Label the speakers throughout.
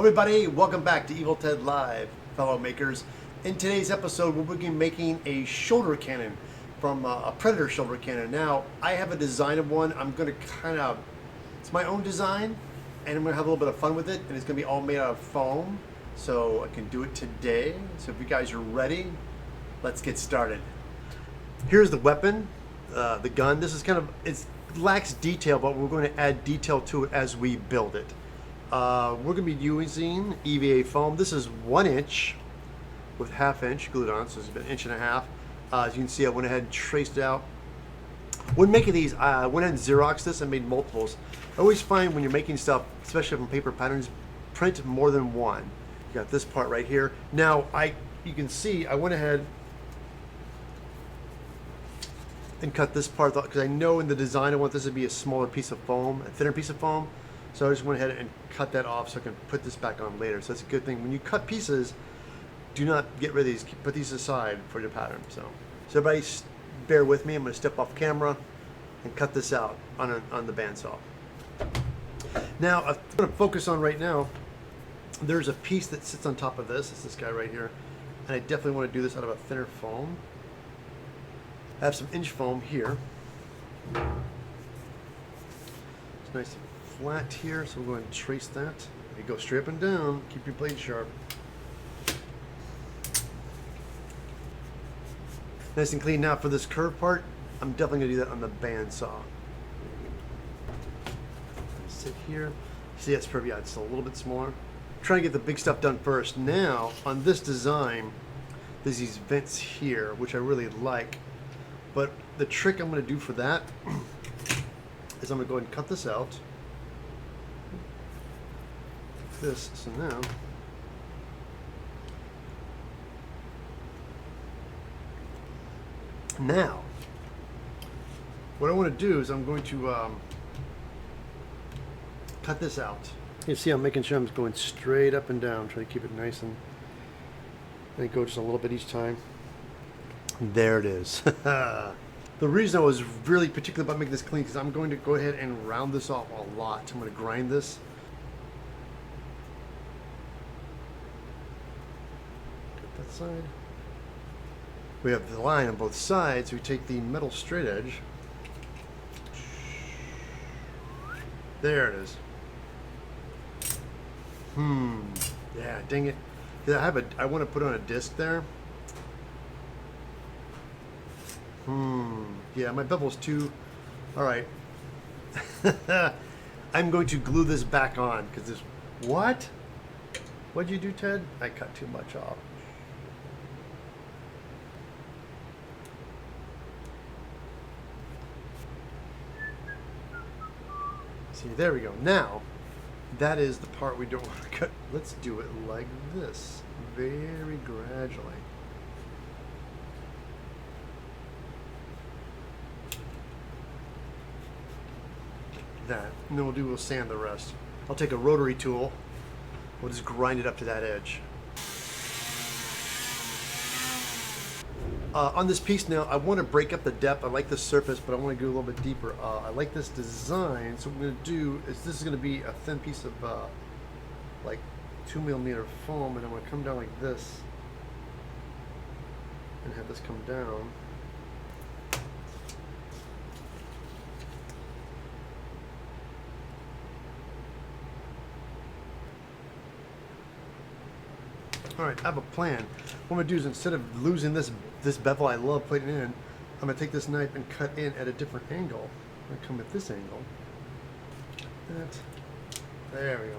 Speaker 1: Everybody, welcome back to Evil Ted Live, fellow makers. In today's episode, we're going to be making a shoulder cannon from a Predator shoulder cannon. Now, I have a design of one. I'm going to it's my own design, and I'm going to have a little bit of fun with it, and it's going to be all made out of foam, so I can do it today. So if you guys are ready, let's get started. Here's the weapon, the gun. This is it lacks detail, but we're going to add detail to it as we build it. We're going to be using EVA foam. This is 1 inch with ½ inch glued on, so it's about 1.5 inches. As you can see, I went ahead and traced it out. When making these, I went ahead and Xeroxed this and made multiples. I always find when you're making stuff, especially from paper patterns, print more than one. You got this part right here. Now, you can see I went ahead and cut this part because I know in the design I want this to be a smaller piece of foam, a thinner piece of foam. So I just went ahead and cut that off so I can put this back on later. So that's a good thing. When you cut pieces, do not get rid of these. Put these aside for your pattern. So everybody bear with me. I'm going to step off camera and cut this out on the bandsaw. Now, I'm going to focus on right now, there's a piece that sits on top of this. It's this guy right here. And I definitely want to do this out of a thinner foam. I have some inch foam here. It's nice and flat here, so we're going to trace that. You go straight up and down, keep your blade sharp. Nice and clean. Now for this curved part, I'm definitely going to do that on the bandsaw. Sit here. See, that's perfect. Yeah, it's a little bit smaller. Trying to get the big stuff done first. Now, on this design, there's these vents here, which I really like. But the trick I'm going to do for that is I'm going to go ahead and cut this out. So now what I want to do is I'm going to cut this out. You see I'm making sure I'm going straight up and down, trying to keep it nice and go just a little bit each time. There it is. The reason I was really particular about making this clean is I'm going to go ahead and round this off a lot. I'm going to grind this. That side. We have the line on both sides. We take the metal straight edge. There it is. Yeah, dang it. I want to put on a disc there. Yeah, my bevel's too. All right. I'm going to glue this back on because this. What? What'd you do, Ted? I cut too much off. See, there we go. Now, that is the part we don't want to cut. Let's do it like this, very gradually. That, and then we'll sand the rest. I'll take a rotary tool. We'll just grind it up to that edge. On this piece now, I want to break up the depth. I like the surface, but I want to go a little bit deeper. I like this design, so what I'm going to do is this is going to be a thin piece of like 2mm foam, and I'm going to come down like this and have this come down. All right, I have a plan. What I'm going to do is instead of losing this bevel I love putting in, I'm going to take this knife and cut in at a different angle. I'm going to come at this angle. There we go.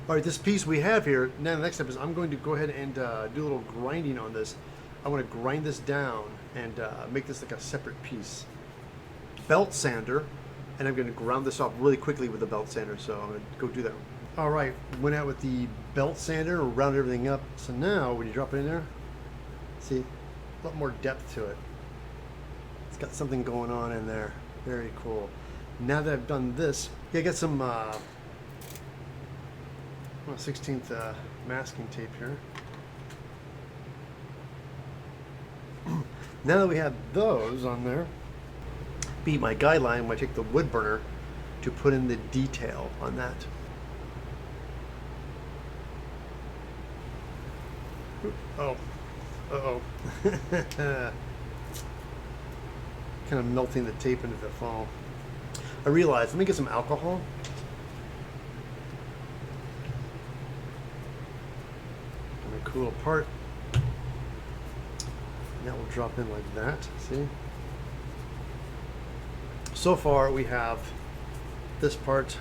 Speaker 1: All right, this piece we have here, now the next step is I'm going to go ahead and do a little grinding on this. I want to grind this down and make this like a separate piece. Belt sander. And I'm going to ground this off really quickly with the belt sander, so I'm going to go do that. All right, went out with the belt sander, rounded everything up. So now, when you drop it in there, see, a lot more depth to it. It's got something going on in there. Very cool. Now that I've done this, yeah, I got some 16th masking tape here. Now that we have those on there, be my guideline when I take the wood burner to put in the detail on that. Oh, uh-oh. Kind of melting the tape into the foam. I realized, let me get some alcohol. And a cool apart. And that will drop in like that, see? So far we have this part,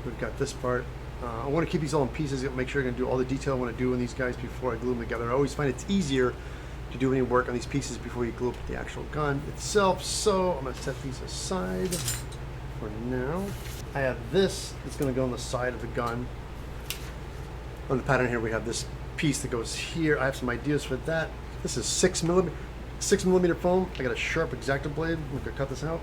Speaker 1: we've got this part. I want to keep these all in pieces, make sure I can do all the detail I want to do on these guys before I glue them together. I always find it's easier to do any work on these pieces before you glue up the actual gun itself. So I'm going to set these aside for now. I have this that's going to go on the side of the gun. On the pattern here we have this piece that goes here. I have some ideas for that. This is 6mm foam. I got a sharp X-ACTO blade. I'm going to cut this out.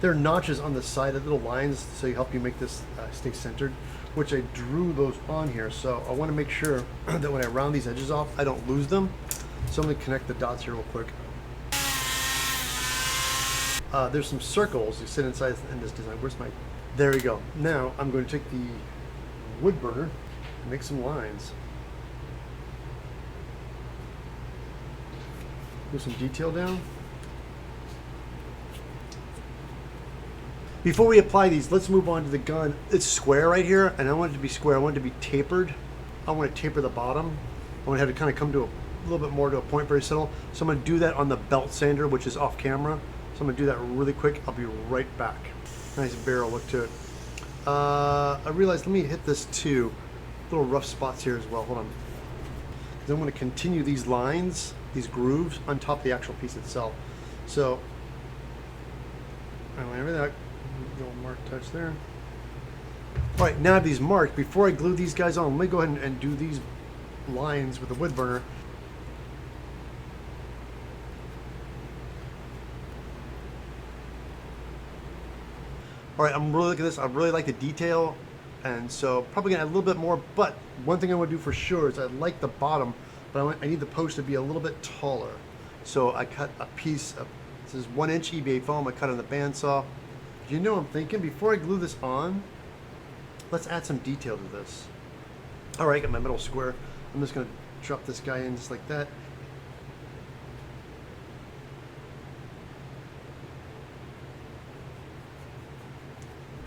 Speaker 1: There are notches on the side, little lines, so help you make this stay centered, which I drew those on here. So I want to make sure that when I round these edges off, I don't lose them. So I'm going to connect the dots here real quick. There's some circles you sit inside in this design. Where's my... There we go. Now I'm going to take the wood burner and make some lines. Do some detail down. Before we apply these, let's move on to the gun. It's square right here, and I want it to be square. I want it to be tapered. I want to taper the bottom. I want to have it kind of come to a little bit more to a point, very subtle. So I'm going to do that on the belt sander, which is off camera. So I'm going to do that really quick. I'll be right back. Nice barrel look to it. I realized, let me hit this too. Little rough spots here as well. Hold on. Because I'm going to continue these lines, these grooves, on top of the actual piece itself. So, whenever that little mark touch there. All right, now I have these marked. Before I glue these guys on, let me go ahead and do these lines with the wood burner. All right, I'm really looking at this. I really like the detail, and so probably gonna add a little bit more. But one thing I want to do for sure is I like the bottom, but I need the post to be a little bit taller. So I cut a piece of, this is 1-inch EVA foam. I cut on the bandsaw. You know what I'm thinking? Before I glue this on, let's add some detail to this. All right, got my metal square. I'm just gonna drop this guy in just like that.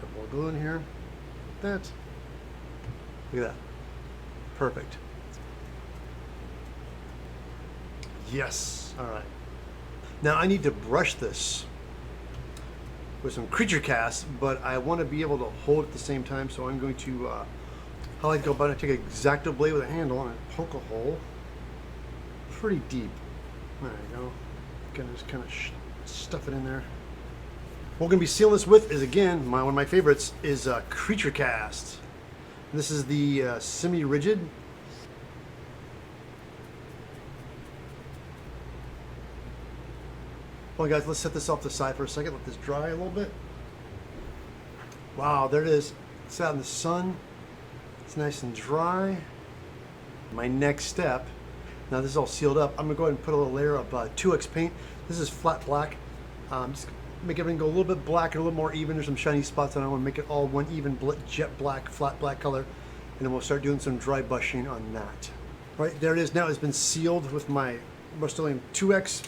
Speaker 1: Put more glue in here. That. Look at that. Perfect. Yes. All right. Now I need to brush this with some creature cast, but I want to be able to hold it at the same time, so I'm going to, how I like to go about it, take an X-ACTO blade with a handle and poke a hole pretty deep. There you go. Gonna just kind of stuff it in there. What we're going to be sealing this with is, again, one of my favorites is creature cast. This is the semi-rigid. Well, guys, let's set this off to the side for a second. Let this dry a little bit. Wow, there it is. It's out in the sun. It's nice and dry. My next step, now this is all sealed up, I'm going to go ahead and put a little layer of 2X paint. This is flat black. Just make everything go a little bit blacker, a little more even. There's some shiny spots, and I want to make it all one even jet black, flat black color. And then we'll start doing some dry brushing on that. All right, there it is. Now it's been sealed with my Rust-Oleum 2X.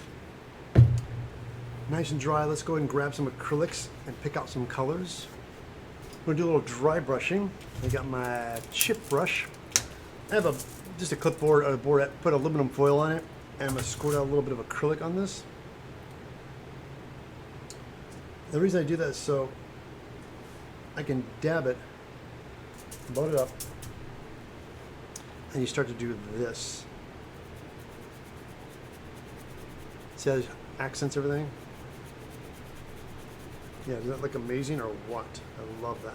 Speaker 1: Nice and dry. Let's go ahead and grab some acrylics and pick out some colors. I'm going to do a little dry brushing. I got my chip brush. I have just a clipboard, a board, put aluminum foil on it, and I'm going to squirt out a little bit of acrylic on this. The reason I do that is so I can dab it, load it up, and you start to do this. See how it accents everything? Yeah, does that look amazing or what? I love that.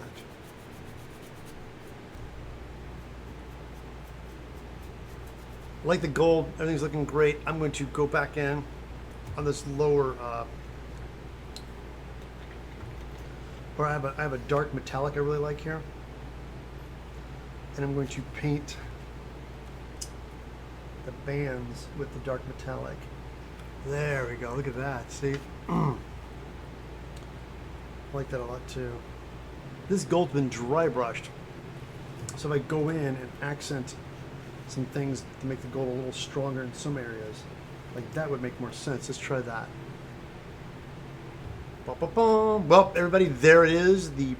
Speaker 1: I like the gold, everything's looking great. I'm going to go back in on this lower, where I have a dark metallic I really like here. And I'm going to paint the bands with the dark metallic. There we go, look at that, see? I like that a lot too. This gold's been dry brushed. So if I go in and accent some things to make the gold a little stronger in some areas, like that would make more sense. Let's try that. Ba-ba-bum. Well, everybody, there it is. The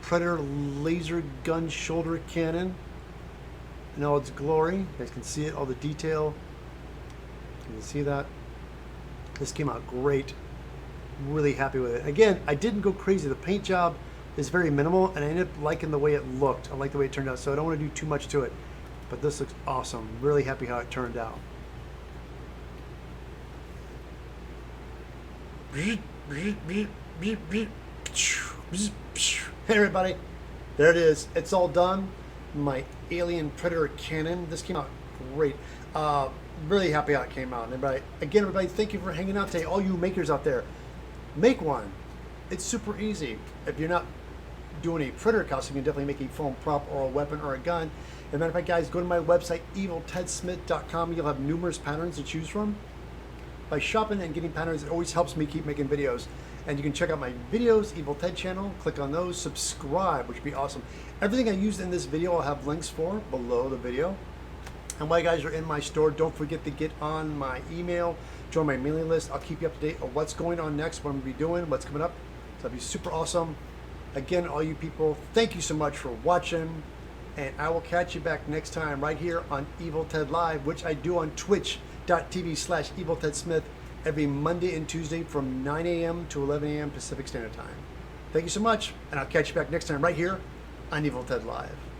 Speaker 1: Predator laser gun shoulder cannon in all its glory. You guys can see it, all the detail. You can see that. This came out great. Really happy with it. Again, I didn't go crazy. The paint job is very minimal, and I ended up liking the way it looked. I like the way it turned out, so I don't want to do too much to it. But this looks awesome. Really happy how it turned out. Hey everybody, there it is. It's all done. My Alien Predator cannon. This came out great. Really happy how it came out. And everybody, thank you for hanging out today. All you makers out there, make one. It's super easy. If you're not doing a Predator costume, you can definitely make a foam prop or a weapon or a gun. As a matter of fact, guys, go to my website, eviltedsmith.com. You'll have numerous patterns to choose from. By shopping and getting patterns, it always helps me keep making videos. And you can check out my videos, Evil Ted channel, click on those, subscribe, which would be awesome. Everything I used in this video I'll have links for below the video. And while you guys are in my store, don't forget to get on my email, join my mailing list. I'll keep you up to date on what's going on next, what I'm going to be doing, what's coming up. So that'd be super awesome. Again, all you people, thank you so much for watching. And I will catch you back next time right here on Evil Ted Live, which I do on twitch.tv/EvilTedSmith every Monday and Tuesday from 9 a.m. to 11 a.m. Pacific Standard Time. Thank you so much, and I'll catch you back next time right here on Evil Ted Live.